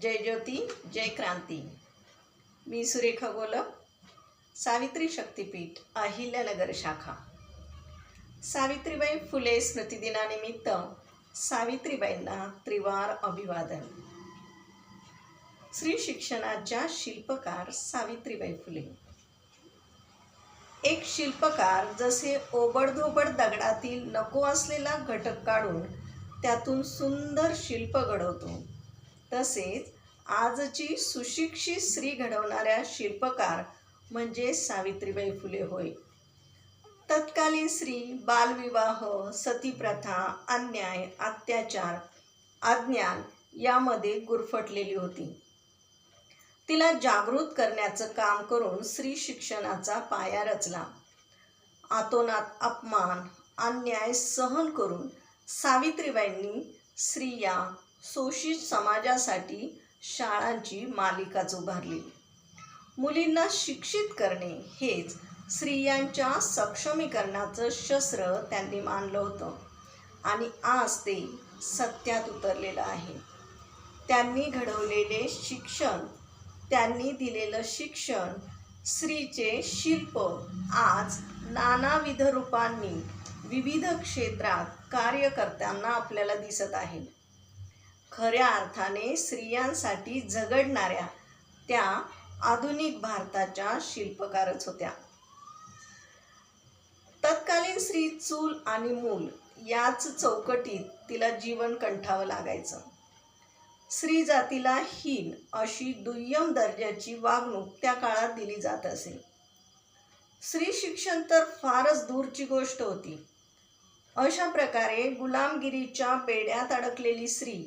जय ज्योती जय क्रांती। मी सुरेखा गोलप, सावित्री शक्तीपीठ अहिल्यानगर शाखा। सावित्रीबाई फुले स्मृतिदिनानिमित्त सावित्रीबाईंना त्रिवार अभिवादन। स्त्री शिक्षणाच्या शिल्पकार सावित्रीबाई फुले। एक शिल्पकार जसे ओबडधोबड दगडातील नको असलेला घटक काढून त्यातून सुंदर शिल्प घडवतो, तसेच आजची सुशिक्षित स्त्री घडवणाऱ्या शिल्पकार म्हणजे सावित्रीबाई फुले होय। तत्कालीन स्त्री बालविवाह, सतीप्रथा, अन्याय, अत्याचार, अज्ञान यामध्ये गुरफटलेली होती। तिला जागृत करण्याचं काम करून स्त्री शिक्षणाचा पाया रचला। आतोनात अपमान, अन्याय सहन करून सावित्रीबाईंनी स्त्रिया शोषित समाजासाठी शाळांची मालिकाच उभारली। मुलींना शिक्षित करणे हेच स्त्रियांच्या सक्षमीकरणाचं शस्त्र त्यांनी मानलं होतं आणि आज ते सत्यात उतरलेलं आहे। त्यांनी घडवलेले शिक्षण, त्यांनी दिलेलं शिक्षण, स्त्रीचे शिल्प आज नानाविध रूपांनी विविध क्षेत्रात कार्य करताना आपल्याला दिसत आहे। खऱ्या अर्थाने स्त्रियांसाठी झगडणाऱ्या त्या आधुनिक भारताच्या शिल्पकारच होत्या। तत्कालीन स्त्री चूल आणि मूल याच चौकटीत तिला जीवन कंठावं लागायचं। स्त्री जातीला हीन अशी दुय्यम दर्जाची वागणूक त्या काळात दिली जात असे। स्त्री शिक्षण तर फारच दूरची गोष्ट होती। अशा प्रकारे गुलामगिरीच्या बेड्यात अडकलेली स्त्री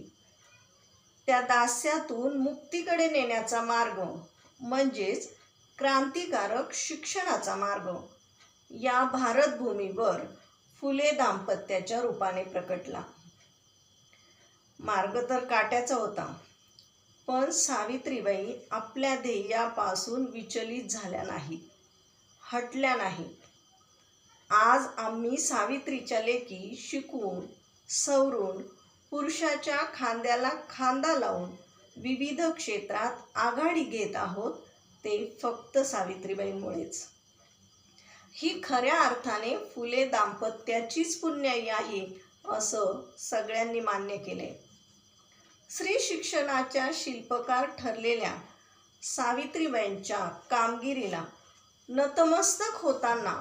त्या दास्यातून मुक्तीकडे नेण्याचा मार्ग म्हणजेच क्रांतिकारक शिक्षणाचा मार्ग या भारतभूमीवर फुले दाम्पत्याच्या रूपाने प्रकटला। मार्ग तर काट्याचा होता, पण सावित्रीबाई आपल्या ध्येयापासून विचलित झाल्या नाहीत, हटल्या नाहीत। आज आम्ही सावित्रीच्या लेकी शिकून सवरून पुरुषाच्या खांद्याला खांदा लावून विविध क्षेत्रात आघाडी घेत आहोत, ते फक्त सावित्रीबाईंमुळेच। ही खऱ्या अर्थाने फुले दाम्पत्याचीच पुण्याई आहे असं सगळ्यांनी मान्य केले। स्त्री शिक्षणाच्या शिल्पकार ठरलेल्या सावित्रीबाईंच्या कामगिरीला नतमस्तक होताना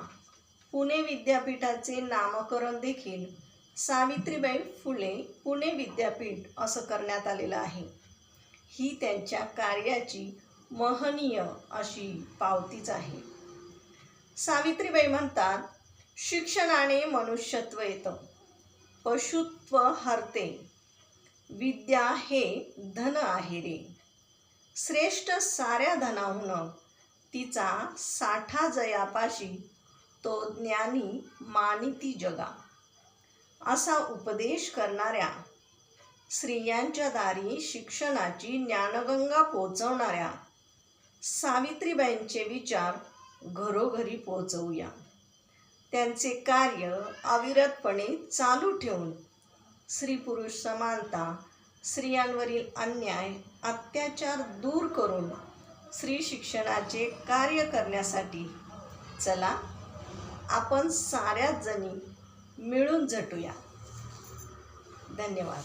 पुणे विद्यापीठाचे नामकरण देखील सावित्रीबाई फुले पुणे विद्यापीठ असं करण्यात आलेलं आहे। ही त्यांच्या कार्याची महनीय अशी पावतीच आहे। सावित्रीबाई म्हणतात, शिक्षणाने मनुष्यत्व येतं, पशुत्व हरते, विद्या हे धन आहे रे, श्रेष्ठ साऱ्या धनाहून तिचा साठा जयापाशी, तो ज्ञानी मानिती जगा। असा उपदेश करणाऱ्या, स्त्रियांच्या दारी शिक्षणाची ज्ञानगंगा पोचवणाऱ्या सावित्रीबाईंचे विचार घरोघरी पोचवूया। त्यांचे कार्य अविरतपणे चालू ठेवून स्त्री पुरुष समानता, स्त्रियांवरील अन्याय अत्याचार दूर करून स्त्री शिक्षणाचे कार्य करण्यासाठी चला आपण साऱ्याच जणी मिळून झटूया। धन्यवाद।